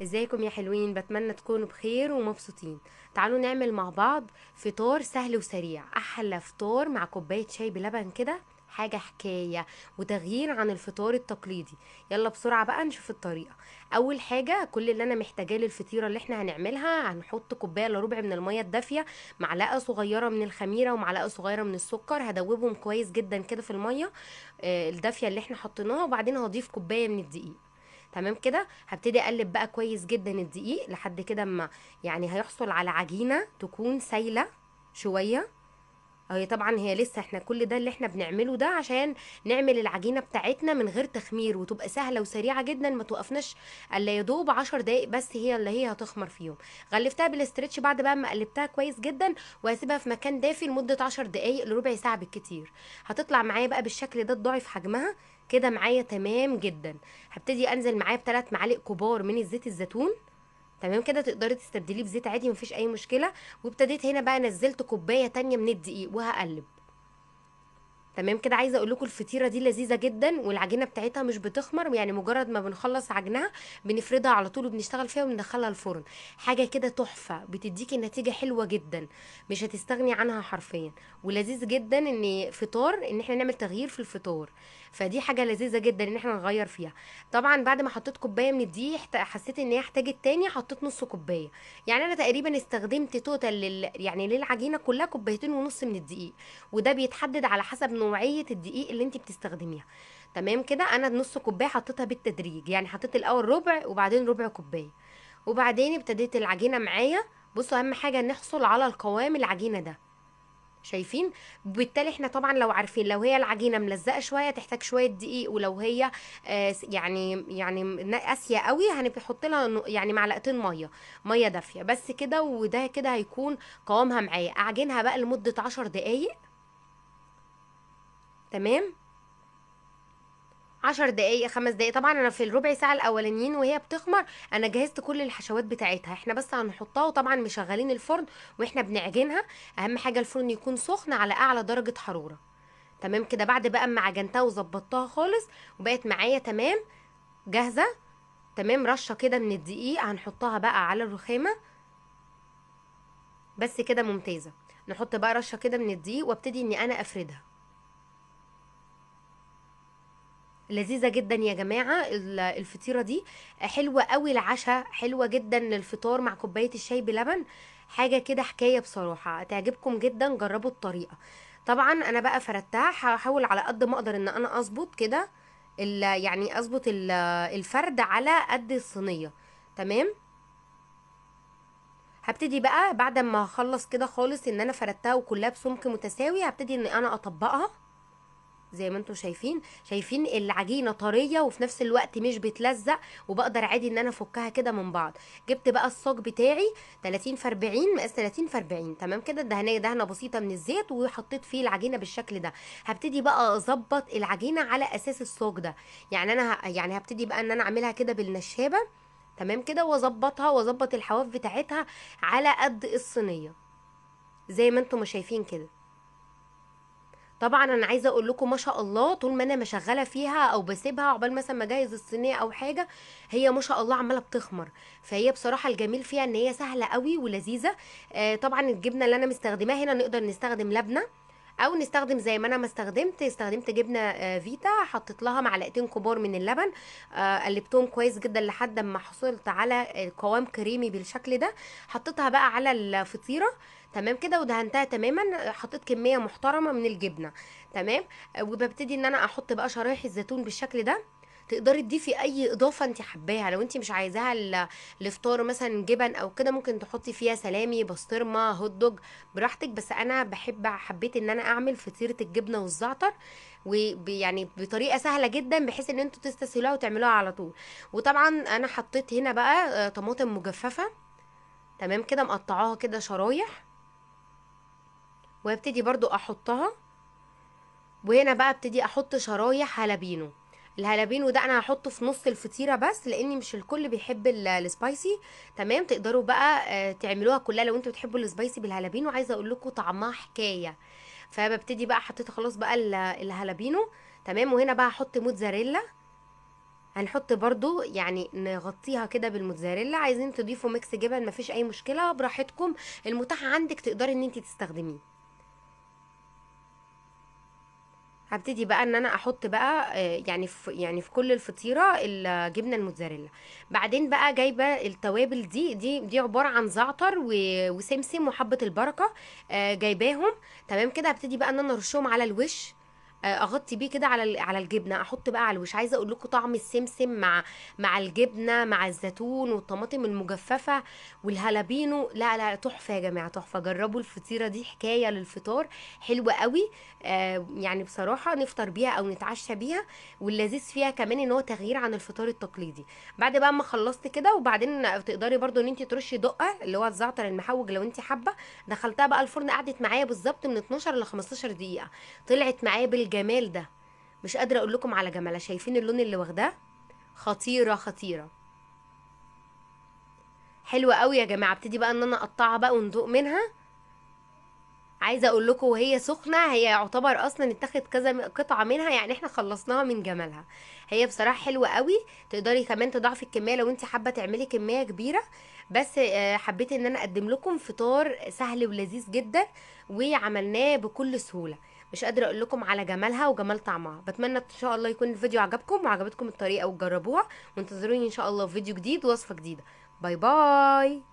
ازيكم يا حلوين؟ بتمنى تكونوا بخير ومبسوطين. تعالوا نعمل مع بعض فطار سهل وسريع، احلى فطار مع كوبايه شاي بلبن كده. حاجه حكايه وتغيير عن الفطار التقليدي. يلا بسرعه بقى نشوف الطريقه. اول حاجه، كل اللي انا محتاجاه للفطيره اللي احنا هنعملها، هنحط كوبايه الا ربع من الميه الدافيه، معلقه صغيره من الخميره ومعلقه صغيره من السكر، هدوبهم كويس جدا كده في الميه الدافيه اللي احنا حطيناها، وبعدين هضيف كوبايه من الدقيق. تمام كده، هبتدي اقلب بقى كويس جدا الدقيق لحد كده اما يعني هيحصل على عجينه تكون سايله شويه. هي طبعا هي لسه احنا كل ده اللي احنا بنعمله ده عشان نعمل العجينه بتاعتنا من غير تخمير وتبقى سهله وسريعه جدا، ما توقفناش الا يا دوب 10 دقايق بس هي اللي هي هتخمر فيهم. غلفتها بالاسترتش بعد بقى ما قلبتها كويس جدا، وهسيبها في مكان دافي لمده 10 دقايق لربع ساعه بالكتير. هتطلع معايا بقى بالشكل ده، تضاعف حجمها كده معايا تمام جدا. هبتدي انزل معايا بثلاث معالق كبار من الزيت الزيتون. تمام كده، تقدري تستبدليه بزيت عادي مفيش اي مشكله. وابتديت هنا بقى نزلت كوبايه تانية من الدقيق وهقلب. تمام كده، عايزه اقول لكم الفطيره دي لذيذه جدا، والعجينه بتاعتها مش بتخمر، يعني مجرد ما بنخلص عجنها بنفردها على طول وبنشتغل فيها وبندخلها الفرن. حاجه كده تحفه، بتديكي نتيجه حلوه جدا، مش هتستغني عنها حرفيا. ولذيذ جدا ان فطار ان احنا نعمل تغيير في الفطار، فدي حاجه لذيذه جدا ان احنا نغير فيها. طبعا بعد ما حطيت كوبايه من الدقيق حسيت ان هي احتاجت تاني، حطيت نص كوبايه. يعني انا تقريبا استخدمت توتال يعني للعجينه كلها كوبايتين ونص من الدقيق، وده بيتحدد على حسب نوعيه الدقيق اللي انت بتستخدميها. تمام كده، انا نص كوبايه حطيتها بالتدريج، يعني حطيت الاول ربع وبعدين ربع كوبايه، وبعدين ابتديت العجينه معايا. بصوا، اهم حاجه نحصل على القوام العجينه ده. شايفين؟ بالتالي احنا طبعا لو عارفين لو هي العجينه ملزقه شويه تحتاج شويه دقيق، ولو هي يعني قاسيه قوي هنحط لها يعني معلقتين ميه دافيه بس كده، وده كده هيكون قوامها معايا. اعجنها بقى لمده 10 دقايق. تمام، 10 دقايق 5 دقايق، طبعا انا في الربع ساعه الاولانيين وهي بتخمر انا جهزت كل الحشوات بتاعتها، احنا بس هنحطها، وطبعا مشغلين الفرن واحنا بنعجنها. اهم حاجه الفرن يكون سخن على اعلى درجه حراره. تمام كده، بعد بقى اما عجنتها وظبطتها خالص وبقت معايا تمام جاهزه. تمام، رشه كده من الدقيق هنحطها بقى على الرخامه، بس كده ممتازه. نحط بقى رشه كده من الدقيق وابتدي اني انا افردها. لذيذة جدا يا جماعة الفطيرة دي. حلوة قوي العشاء، حلوة جدا للفطار مع كوباية الشاي بلبن. حاجة كده حكاية بصراحة، هتعجبكم جدا، جربوا الطريقة. طبعا انا بقى فردتها، هحاول على قد ما اقدر ان انا اظبط كده يعني اظبط الفرد على قد الصينية. تمام، هبتدي بقى بعد ما اخلص كده خالص ان انا فردتها وكلها بسمك متساوي، هبتدي ان انا اطبقها. زي ما انتم شايفين العجينه طريه وفي نفس الوقت مش بتلزق، وبقدر عادي ان انا افكها كده من بعض. جبت بقى الصاج بتاعي 30 في 40، مقاس 30 في 40. تمام كده، دهنه بسيطه من الزيت وحطيت فيه العجينه بالشكل ده. هبتدي بقى اظبط العجينه على اساس الصاج ده. يعني انا يعني هبتدي بقى ان انا اعملها كده بالنشابه. تمام كده، واظبطها واظبط الحواف بتاعتها على قد الصينيه زي ما انتم شايفين كده. طبعا انا عايزه اقول لكم ما شاء الله، طول ما انا مشغله فيها او بسيبها عقبال مثلا ما اجهز الصينيه او حاجه، هي ما شاء الله عماله بتخمر. فهي بصراحه الجميل فيها ان هي سهله قوي ولذيذه. طبعا الجبنه اللي انا مستخدماها هنا نقدر نستخدم لبنه، او نستخدم زي ما انا ما استخدمت جبنه فيتا، حطيت لها معلقتين كبار من اللبن. قلبتهم كويس جدا لحد ما حصلت على قوام كريمي بالشكل ده. حطيتها بقى على الفطيره. تمام كده، ودهنتها تماما، حطيت كميه محترمه من الجبنه. تمام. وببتدي ان انا احط بقى شرايح الزيتون بالشكل ده. تقدري تضيفي اي اضافه انت حباها، لو انت مش عايزاها الفطار مثلا جبن او كده، ممكن تحطي فيها سلامي، بسطرمه، هوت دوج، براحتك. بس انا حبيت ان انا اعمل فطيره الجبنه والزعتر، ويعني بطريقه سهله جدا بحيث ان انتوا تستسهلوها وتعملوها على طول. وطبعا انا حطيت هنا بقى طماطم مجففه. تمام كده، مقطعاها كده شرايح، وابتدي برضو احطها. وهنا بقى ابتدي احط شرايح هالابينو. الهالابينو ده انا هحطه في نص الفطيره بس لاني مش الكل بيحب السبايسي. تمام، تقدروا بقى تعملوها كلها لو انتوا بتحبوا السبايسي بالهالابينو. عايزه اقول لكم طعمها حكايه. فببتدي بقى حطيت خلاص بقى الهالابينو. تمام، وهنا بقى احط موتزاريلا. هنحط برضو يعني نغطيها كده بالموتزاريلا. عايزين تضيفوا ميكس جبن مفيش اي مشكله، براحتكم، المتاح عندك تقدري ان انت تستخدميه. هبتدي بقى ان انا احط بقى يعني في كل الفطيره الجبنه الموتزاريلا. بعدين بقى جايبه التوابل دي عباره عن زعتر وسمسم وحبه البركه، جايباهم. تمام كده. هبتدي بقى ان انا ارشهم على الوش، اغطي بيه كده على الجبنه، احط بقى على الوش. عايزه اقول لكم طعم السمسم مع الجبنه مع الزيتون والطماطم المجففه والهالابينو، لا لا تحفه يا جماعه، تحفه. جربوا الفطيره دي، حكايه للفطار، حلوه قوي. يعني بصراحه نفطر بيها او نتعشى بيها. واللذيذ فيها كمان ان هو تغيير عن الفطار التقليدي. بعد بقى ما خلصت كده، وبعدين تقدري برضو ان انت ترشي دقه اللي هو الزعتر المحوج لو انت حابه. دخلتها بقى الفرن، قعدت معايا بالظبط من 12 ل 15 دقيقه، طلعت معايا بالجمال ده. مش قادره اقول لكم على جمالها. شايفين اللون اللي واخداه؟ خطيره خطيره، حلوه قوي يا جماعه. ابتدي بقى ان انا اقطعها بقى وندوق منها. عايزه اقول لكم وهي سخنه، هي يعتبر اصلا اتاخد كذا قطعه منها، يعني احنا خلصناها من جمالها. هي بصراحه حلوه قوي. تقدري كمان تضاعفي الكميه لو انت حابه تعملي كميه كبيره. بس حبيت ان انا اقدم لكم فطار سهل ولذيذ جدا، وعملناه بكل سهوله. مش قادره اقول لكم على جمالها وجمال طعمها. بتمنى ان شاء الله يكون الفيديو عجبكم وعجبتكم الطريقه وتجربوها، وانتظروني ان شاء الله في فيديو جديد ووصفه جديده. باي باي.